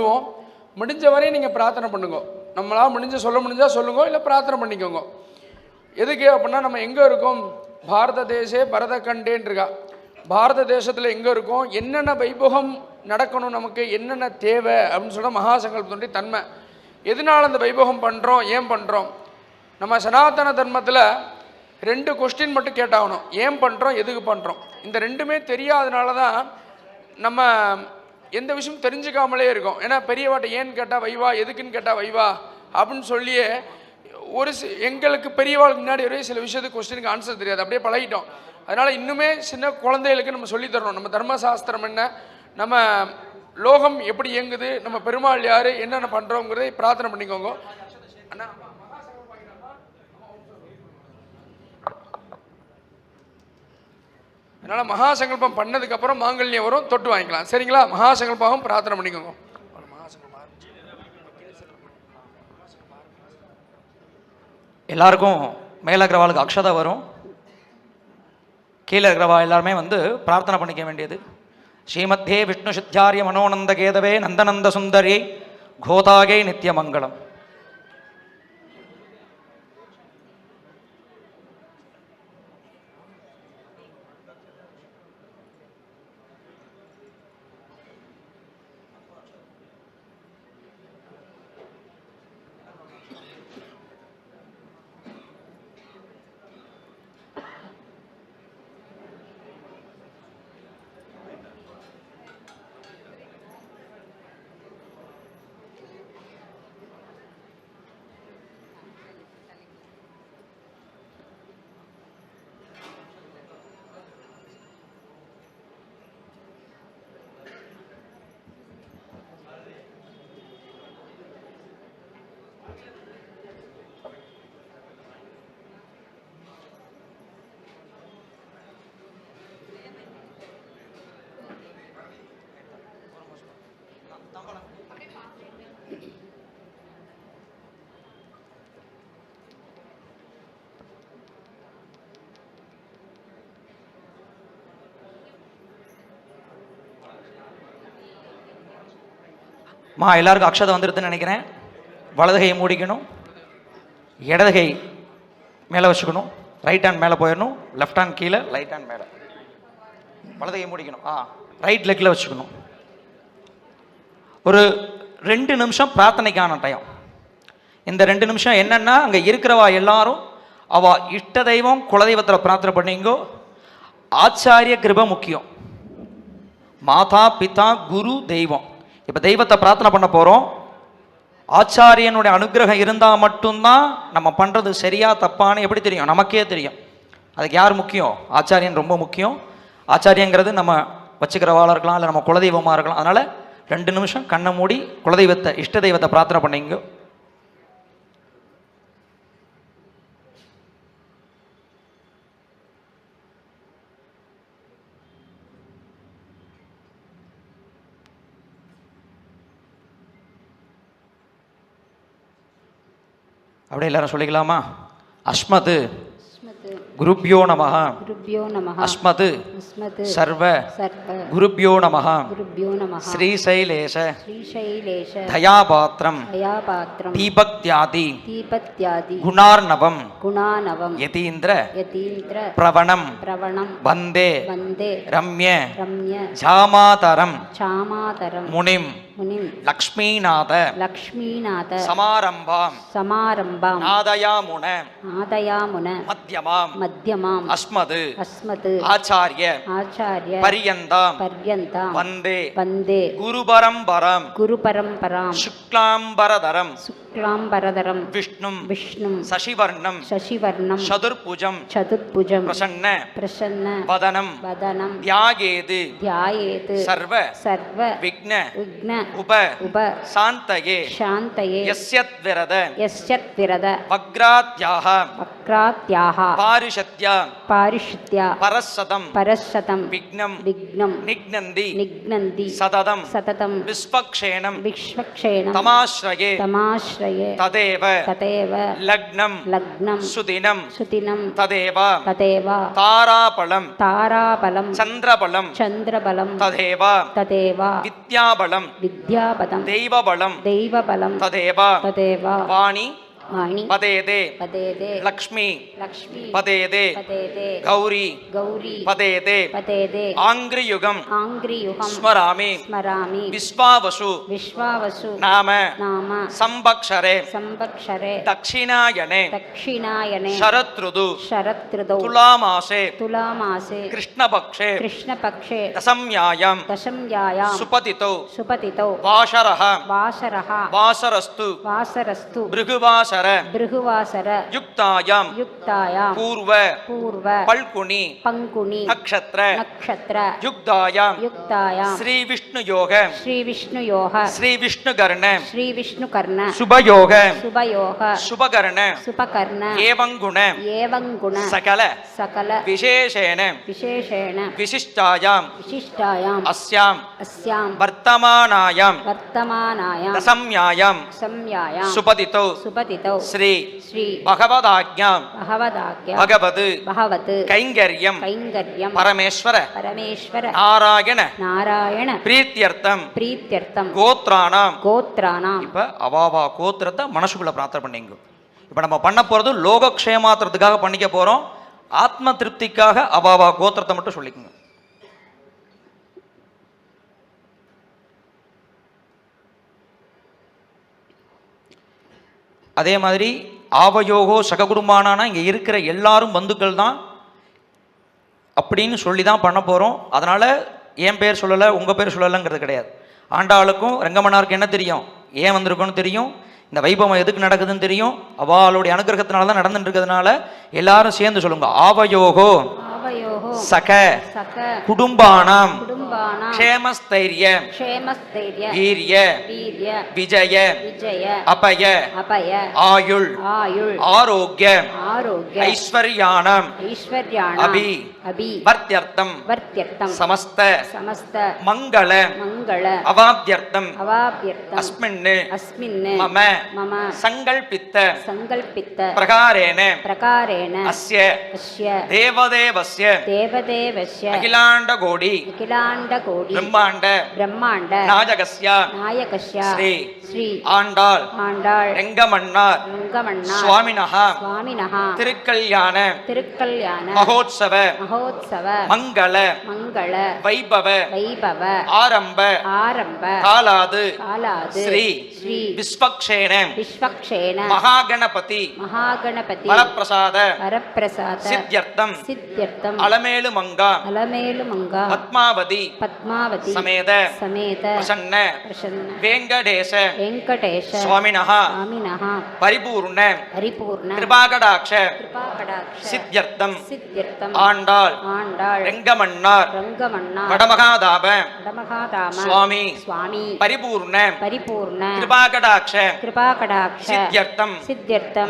சொல்லுவோம். முடிஞ்ச வரையும் நீங்கள் பிரார்த்தனை பண்ணுங்க. நம்மளால் சொல்ல முடிஞ்சால் சொல்லுங்க, இல்லை பிரார்த்தனை பண்ணிக்கோங்க. எதுக்கு அப்படின்னா, நம்ம எங்கே இருக்கோம்? பாரத தேசே பரத கண்டேன் இருக்கா. பாரத தேசத்தில் எங்கே இருக்கோம், என்னென்ன வைபவம் நடக்கணும், நமக்கு என்னென்ன தேவை அப்படின்னு சொன்னால் மகாசங்கல்பத்தினுடைய தன்மை. எதனால் அந்த வைபவம் பண்ணுறோம், ஏன் பண்ணுறோம்? நம்ம சனாதன தர்மத்தில் 2 கொஸ்டின் மட்டும் கேட்டாகணும். ஏன் பண்ணுறோம், எதுக்கு பண்ணுறோம்? இந்த 2மே தெரியாதனால தான் நம்ம எந்த விஷயம் தெரிஞ்சுக்காமலே இருக்கோம். ஏன்னா பெரியவாட்டை ஏன்னு கேட்டால் வைவா, எதுக்குன்னு கேட்டால் வைவா அப்படின்னு சொல்லியே எங்களுக்கு பெரியவாளுக்கு முன்னாடி வரையே சில விஷயத்துக்கு கொஸ்டினுக்கு ஆன்சர் தெரியாது, அப்படியே பழகிட்டோம். அதனால் இன்னுமே சின்ன குழந்தைகளுக்கு நம்ம சொல்லித்தரணும், நம்ம தர்மசாஸ்திரம் என்ன, நம்ம லோகம் எப்படி இயங்குது, நம்ம பெருமாள் யார், என்னென்ன பண்ணுறோங்கிறதை பிரார்த்தனை பண்ணிக்கோங்க. அண்ணா அதனால் மகாசங்கல்பம் பண்ணதுக்கப்புறம் மாங்கல்யம் வரும், தொட்டு வாங்கிக்கலாம். சரிங்களா? மகாசங்கல்பாவும் பிரார்த்தனை பண்ணிக்கோங்க. எல்லாருக்கும் மேலே இருக்கிறவாளுக்கு அக்ஷதை வரும், கீழே இருக்கிறவா எல்லாருமே பிரார்த்தனை பண்ணிக்க வேண்டியது. ஸ்ரீமத்தே விஷ்ணு சித்தியாரிய மனோநந்த கேதவே நந்தநந்த சுந்தரி கோதாகை நித்தியமங்கலம். எல்லாருக்கும் அக்ஷதை வந்துருதுன்னு நினைக்கிறேன். வலதுகையை மூடிக்கணும், இடதுகை மேலே வச்சுக்கணும், ரைட் ஹேண்ட் மேலே போயிடணும், லெஃப்ட் ஹேண்ட் கீழே, ரைட் ஹேண்ட் மேலே. வலதுகையை மூடிக்கணும், ரைட் லெக்கில் வச்சுக்கணும். ஒரு 2 நிமிஷம் பிரார்த்தனைக்கான டைம். இந்த 2 நிமிஷம் என்னென்னா, அங்கே இருக்கிறவா எல்லாரும் அவள் இஷ்ட தெய்வம் குலதெய்வத்தில் பிரார்த்தனை பண்ணிங்கோ. ஆச்சாரிய கிருபை முக்கியம். மாதா பிதா குரு தெய்வம். இப்போ தெய்வத்தை பிரார்த்தனை பண்ண போகிறோம். ஆச்சாரியனுடைய அனுகிரகம் இருந்தால் மட்டும்தான் நம்ம பண்ணுறது சரியா தப்பான்னு எப்படி தெரியும்? நமக்கே தெரியும். அதுக்கு யார் முக்கியம்? ஆச்சாரியன் ரொம்ப முக்கியம். ஆச்சாரியங்கிறது நம்ம வச்சுக்கிறவாளாக இருக்கலாம், இல்லை நம்ம குலதெய்வமாக இருக்கலாம். அதனால் 2 நிமிஷம் கண்ணை மூடி குலதெய்வத்தை இஷ்ட தெய்வத்தை பிரார்த்தனை பண்ணிங்க. அப்படியே எல்லாரும் சொல்லிக்கலாமா? அஸ்மது குருப்யோ நமஹ அஸ்மது சர்வ குருப்யோ நமஹ ஸ்ரீசைலேஷ தயாபாத்ரம் தீபக்த்யாதி குணார்ணவம் யதீந்திர பிரவணம் வந்தே ரம்ய ஜாமாதரம் முனிம் லக்ஷ்மீநாத சமாரம்பாம் நாதயாமுன மத்யமாம் அஸ்மது ஆச்சார்ய பரியந்தாம் வந்தே குருபரம்பரம் சுக்லாம்பரதரம் விஷ்ணும் சசிவர்ணம் சதுர்புஜம் பிரசன்ன வதனம் தியாகேது சர்வ விக்ன உப சாந்தயே யஸ்யத் விரத வக்ராத்யாஹ பாரிஷத்யா பரஸ்ஸதம் விக்னம் நிக்னந்தி சததம் விஸ்வக்ஷேணம் தமாஸ்ரயே ஆஸ்ரயே ததேவ ததேவ லக்னம் லக்னம் சுதினம் சுதினம் ததேவ ததேவ தாராபலம் தாராபலம் சந்திரபலம் சந்திரபலம் ததேவ ததேவ வித்யாபலம் வித்யாபதம் தெய்வபலம் தெய்வபலம் ததேவ ததேவ வாணி வாணி பதேதே பதேதே லக்ஷ்மி லக்ஷ்மி பதேதே பதேதே கௌரி கௌரி பதேதே பதேதே ஆங்கிரியுகம் ஆங்கிரியுகம் ஸ்மராமி ஸ்மராமி விஸ்வாவசு விஸ்வாவசு நாம நாம சம்பக்ஷரே சம்பக்ஷரே தக்ஷிணாயனே தக்ஷிணாயனே शरदृदु शरदृदौ तुलामासे तुलामासे कृष्णपक्षे कृष्णपक्षे दशम्यायां दशम्यायां सुपतितौ सुपतितौ वाशरः वासरः वासरस्तु वासरस्तु भृगुवासर भृगुवासर युक्तायां युक्तायां पूर्व पूर्व पल्कुनि पंकुनि नक्षत्र नक्षत्र युक्तायां युक्तायां श्री विष्णु योग श्री विष्णुयोः श्री विष्णुकर्ण श्री विष्णुकर्ण शुभ योग शुभयोः शुभकर्ण सुपकर्ण एवं गुण एवं गुण सकल सकल विशेषेण विशेषेण विशिष्टायां विशिष्टायाम् अस्यां अस्यां वर्तमानायां वर्तमानायां दशम्यायां संज्ञायां सुपतितौ सुपतितौ श्री श्री भगवदाज्ञां भगवदाज्ञा भगवद् भगवत् कैङ्कर्यं कैङ्कर्यं परमेश्वर परमेश्वर नारायण नारायण प्रीत्यर्थं प्रीत्यर्थं கோத்ரானாம் गोत्राणां இப்போ அவாவா கோத்திரத்தை மனசுக்குள்ள பிரார்த்தனை பண்ணிங்க. இப்போ நம்ம பண்ண போகிறது லோகக்ஷேமாத்திரத்துக்காக பண்ணிக்க போகிறோம். ஆத்ம திருப்திக்காக அவாவா கோத்திரத்தை மட்டும் சொல்லிக்கோங்க. அதே மாதிரி ஆவயோகோ சககுடும்பானானா இங்கே இருக்கிற எல்லாரும் பந்துக்கள் தான் அப்படின்னு சொல்லி தான் பண்ண போகிறோம். அதனால் என் பேர் சொல்லலை உங்கள் பேர் சொல்லலைங்கிறது கிடையாது. ஆண்டாளுக்கும் ரங்கமன்னாருக்கு என்ன தெரியும், ஏன் வந்திருக்கோன்னு தெரியும், இந்த வைபவம் எதுக்கு நடக்குதுன்னு தெரியும். அவளுடைய அனுகிரகத்தினால தான் நடந்துட்டு இருக்கிறதுனால எல்லாரும் சேர்ந்து சொல்லுங்க. ஆவயோகோ சக குடும்பானாம் க்ஷேமஸ்தைரிய வீரிய விஜய அபய ஆயுள் ஆரோக்கிய ஐஸ்வர்யாணம் அபி வர்த்தியர்த்தம் சமஸ்த மங்கள அவாப்தியர்த்தம் அஸ்மின் மம சங்கல்பித்த பிரகாரேண அஸ்ய தேவதேவஸ்ய அகிலாண்ட கோடி பிரம்மாண்ட நாயகஸ்ய ஸ்ரீ ஆண்டாள் ரெங்கமன்னார் சுவாமினஹ திருக்கல்யாண மகோத்சவ மங்கள வைபவ ஆரம்ப காலாது ஸ்ரீ விஸ்வக்ஷேன மகாகணபதி வரப்பிரசாத சித்யர்த்தம் அலமேலு மங்கா பத்மாவதி சமேத பிரசன்ன வேங்கடேச சுவாமினஹ பரிபூர்ண கிருபாகடாட்ச சித்யர்த்தம் ஆண்டாள் ரெங்கமன்னார் வடமகாதாப சுவாமி பரிபூர்ண கிருபாகடாட்ச சித்யர்த்தம்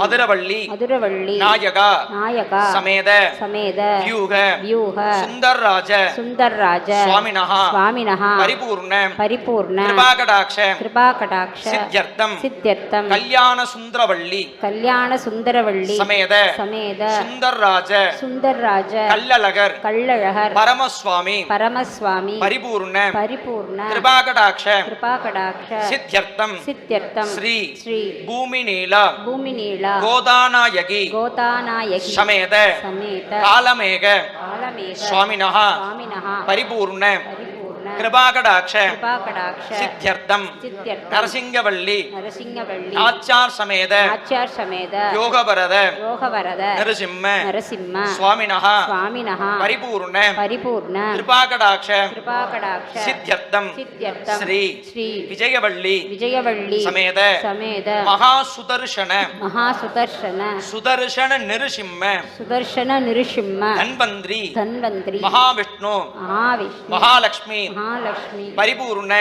மதுரவள்ளி நாயகா சமேத வியூக சுந்தர்ராஜ சுவாமினஹ பரிபூர்ண கிருபாகடாட்ச சித்யர்த்தம் கல்யாண சுந்தரவள்ளி சமேத சுந்தர்ராஜ கல்லழகர் பரமஸ்வாமி பரிபூர்ண கிருபாகடாட்ச சித்யர்த்தம் ஸ்ரீ பூமிநீல கோதாநாயகி சமேத காலமேக சுவாமினஹ பரிபூர்ண கிருபாகடாட்ச சித்யர்த்தம் நரசிங்கவள்ளி ஆச்சார் சமேத யோகவரத நரசிம்ம சுவாமினஹ பரிபூர்ண கிருபாகடாட்ச சித்யர்த்தம் ஸ்ரீ விஜயவள்ளி சமேத மகாசுதர்ஷன சுதர்ஷன நிருசிம்ம தன்வந்திரி மகாவிஷ்ணு மகாலட்சுமி பரிபூர்ண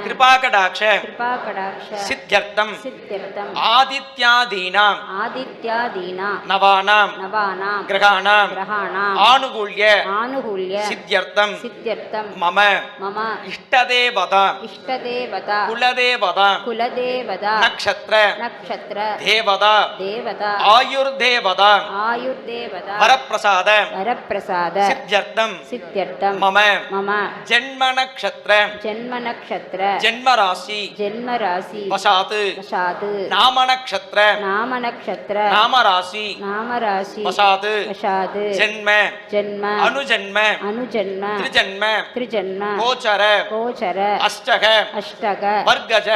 கிருபாகடாட்ச कृपाकटाक्ष சித்யர்த்தம் सिद्ध्यर्थम् ஆதித்யாதீனாம் आदित्यादीना நவானாம் नवानां கிரகாணாம் ग्रहाणाम् ஆனுகூல்ய आनुकूल्य சித்யர்த்தம் सिद्ध्यर्थं மம मम இஷ்டதேவதா इष्टदेवता குலதேவதா कुलदेवता நக்ஷத்ர नक्षत्र தேவதா देवता ஆயுர்தேவதா आयुर्देवता வரப்பிரசாத वरप्रसाद சித்யர்த்தம் सिद्ध्यर्थं மம मम ஜென்ம நக்ஷத்ர जन्मनक्षत्र ஜென்மராசி जन्मराशि வசாத் वशात् நாம நக்ஷத்ர नामनक्षत्र நாமராசி नामराशि வசாத் वशात् ஜென்ம जन्म அனுஜன்ம अनुजन्म திரிஜன்ம त्रिजन्म கோச்சர गोचर அஷ்டக अष्टक வர்கஜ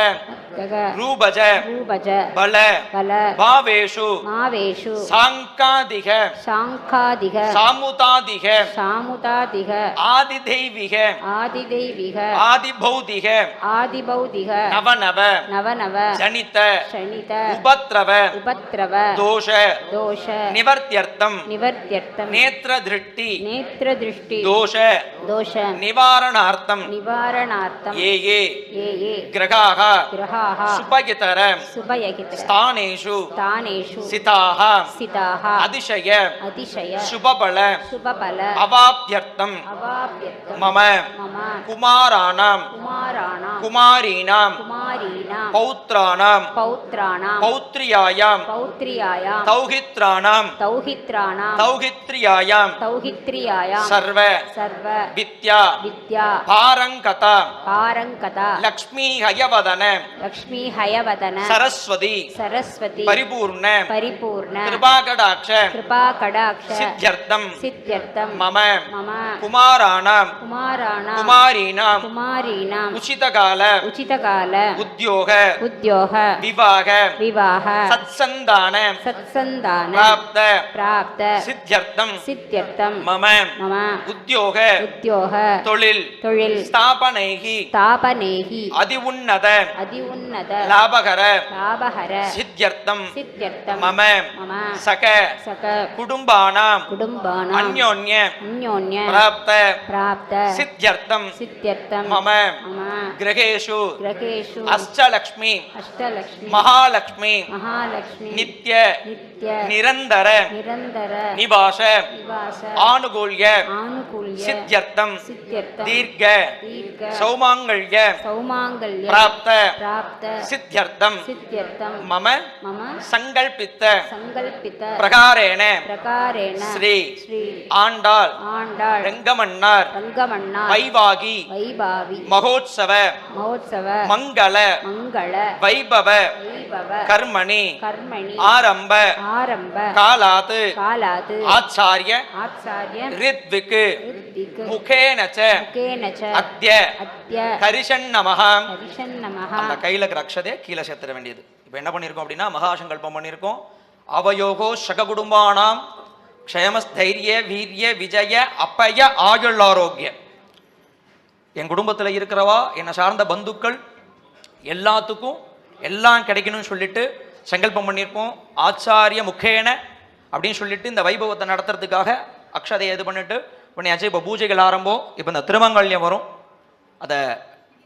ரூபஜ रूपज பல बल பாவேஷு मावेषु சாங்காதிக शाङ्खादिग சாமுதாதிக सामुतादिग ஆதிதெய்விக आदिदैविग ஆதிபௌதிக आदिबौदिग நவநவ नवनव ஜனித शनित உபத்ரவ उपद्रव தோஷ दोष நிவர்த்தியர்த்தம் निवर्त्यर्थं நேத்ர திருஷ்டி नेत्रदृष्टि தோஷ दोष நிவாரணார்த்தம் निवारणार्थं ஏ ये கிரகாக ग्रहाः சுபகிதர सुभयगित्र ஸ்தானேஷு स्थानेषु சிதாக स्थिताः அதிசய अतिशय சுபபல शुभबल அவாப்யர்த்தம் अवाप्यर्थं மம मम குமாராணாம் कुमाराणां குமாரீணாம் कुमारीणां பௌத்ராணாம் पौत्राणां பௌத்ரியாயாம் पौत्र्यायां தௌஹித்ராணாம் तौहित्राणां தௌஹித்ரியாயாம் तौहित्र्यायां சர்வ सर्व வித்யா विद्या பாரங்கதா पारङ्कता லக்ஷ்மீ ஹயவதன लक्ष्मी हयवदन சரஸ்வதி सरस्वती பரிபூர்ண परिपूर्ण கிருபாகடாட்ச कृपा कडाक्ष சித்யர்த்தம் सिद्ध्यर्थं மம मम குமாராணாம் कुमाराणां குமாரீணாம் कुमारीणां உச்சிதகால उचितकाल உத்யோக उद्योह விவாக विवाह சத்சந்தான सत्सन्दान பிராப்த प्राप्त சித்யர்த்தம் सिद्ध्यर्थं மம मम உத்யோக उद्योह தொழில் தொழில் ஸ்தாபனைகி स्थापनेहि அதிவுன்னத अति उन्नत லாபகர लाभहर சித்யர்த்தம் सिद्ध्यर्थं மம मम சக सक குடும்பானாம் कुटुम्बानां அந்யோன்ய अन्योन्य பிராப்த प्राप्त சித்யர்த்தம் सिद्ध्यर्थं மம मम கிரகேஷு ग्रहेषु அஷ்டலக்ஷ்மி अष्टलक्ष्मी மகாலக்ஷ்மி महालक्ष्मी நித்ய नित्य நிரந்தர निरन्तर நிவாச निवास ஆனுகூல்ய आनुकूल्य சித்யர்த்தம் सिद्ध्यर्थं தீர்க்க दीर्घ சௌமாங்கல்ய सौमाङ्गल्य பிராப்த प्राप्त சித்யர்த்தம் सिद्ध्यर्थं மம मम சங்கல்பித்த सङ्कल्पित பிரகாரேண प्रकारेण ஸ்ரீ श्री ஆண்டாள் आण्डाळ् ரெங்கமன்னார் रङ्गमण्णा வைவாகி वैभावि மகோத்சவ महोत्सव மங்கள मङ्गल வைபவ वैभव கர்மணி कर्मणि ஆரம்ப आरम्भ காலாத் कालात् ஆச்சாரிய आचार्य ரித்விக் ऋत्विक् முகேன ச मुखेन च அத்ய अद्य கரிஷன்னமஹ हरिषन्नमः அந்த கையில இருக்கிற அக்ஷதே கீழே சேர்த்துட வேண்டியது. இப்போ என்ன பண்ணியிருக்கோம் அப்படின்னா மகாசங்கல்பம் பண்ணியிருக்கோம். அவயோகோ சககுடும்பானாம் க்ஷயமஸ்தைரிய வீரிய விஜய அப்பய ஆயுள் ஆரோக்கிய. என் குடும்பத்தில் இருக்கிறவா என்னை சார்ந்த பந்துக்கள் எல்லாத்துக்கும் எல்லாம் கிடைக்கணும்னு சொல்லிட்டு சங்கல்பம் பண்ணியிருக்கோம். ஆச்சாரிய முக்கேன அப்படின்னு சொல்லிட்டு இந்த வைபவத்தை நடத்துறதுக்காக அக்ஷதையை இது பண்ணிட்டு பண்ணியாச்சு. இப்போ பூஜைகள் ஆரம்பம். இப்போ இந்த திருமங்கல்யம் வரும், அதை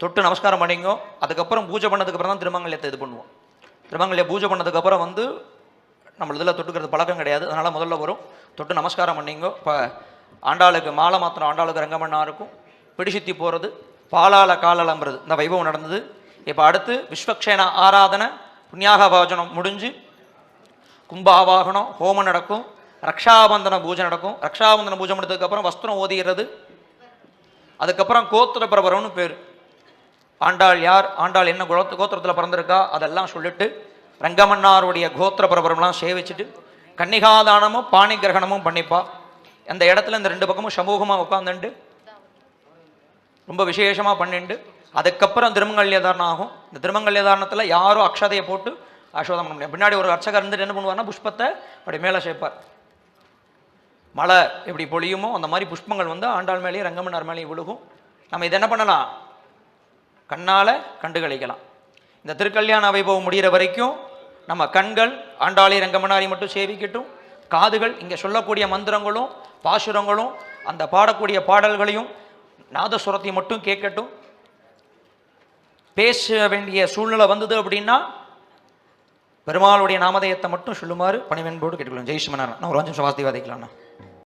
தொட்டு நமஸ்காரம் பண்ணிங்கோ. அதுக்கப்புறம் பூஜை பண்ணதுக்கப்புறம் தான் திருமங்கல்யத்தை இது பண்ணுவோம். திருமங்கல்ய பூஜை பண்ணதுக்கப்புறம் வந்து நம்ம இதில் தொட்டுக்கிறது பழக்கம் கிடையாது, அதனால் முதல்ல வரும், தொட்டு நமஸ்காரம் பண்ணிங்கோ. இப்போ ஆண்டாளுக்கு மாலை மாத்திரம், ஆண்டாளுக்கு ரங்கமண்ணா இருக்கும், பிடிசுத்தி போகிறது, பாலால காலலம்புறது, இந்த வைபவம் நடந்தது. இப்போ அடுத்து விஸ்வக்ஷேன ஆராதனை, புண்ணியாக பாஜனம் முடிஞ்சு கும்பாவாகனம் ஹோமம் நடக்கும், ரக்ஷாபந்தன பூஜை நடக்கும். ரக்ஷாபந்தன பூஜை முடித்ததுக்கப்புறம் வஸ்திரம் ஓதிகிறது. அதுக்கப்புறம் கோத்திர பிரபரம்னு பேர். ஆண்டாள் யார், ஆண்டாள் என்ன கோத்திரத்தில் பிறந்திருக்கா அதெல்லாம் சொல்லிட்டு ரங்கமன்னாருடைய கோத்திர பிரபரம்லாம் சேவிச்சுட்டு கன்னிகாதானமும் பாணி கிரகணமும் பண்ணிப்பா. அந்த இடத்துல இந்த ரெண்டு பக்கமும் சமூகமாக உட்காந்துண்டு ரொம்ப விசேஷமாக பண்ணிண்டு அதுக்கப்புறம் திருமங்கல்யதாரணம் ஆகும். இந்த திருமங்கல்யதாரணத்தில் யாரும் அக்ஷதையை போட்டு ஆசீர்வாதம் பண்ண முடியாது. பின்னாடி ஒரு அர்ச்சகர் இருந்துட்டு என்ன பண்ணுவார்னா புஷ்பத்தை அப்படி மேலே சேர்ப்பார். மழை எப்படி பொழியுமோ அந்த மாதிரி புஷ்பங்கள் வந்து ஆண்டாள் மேலேயும் ரங்கமன்னார் மேலேயும் விழுகும். நம்ம இதை என்ன பண்ணலாம், கண்ணால் கண்டு கழிக்கலாம். இந்த திருக்கல்யாண வைபவம் முடிகிற வரைக்கும் நம்ம கண்கள் ஆண்டாளி ரங்கமன்னாரி மட்டும் சேவிக்கட்டும், காதுகள் இங்கே சொல்லக்கூடிய மந்திரங்களும் பாசுரங்களும் அந்த பாடக்கூடிய பாடல்களையும் நாதசுரத்தையும் மட்டும் கேட்கட்டும். பேச வேண்டிய சூழ்நிலை வந்தது அப்படின்னா பெருமாளுடைய நாமதயத்தை மட்டும் சொல்லுமாறு பணிவன்போடு கேட்டுக்கொள்ளும். ஜெய் ஸ்ரீமன்னாராயணன். நான் ஒரு 5 நிமிஷம் வாசித்து வாதிக்கலாம்ண்ணா.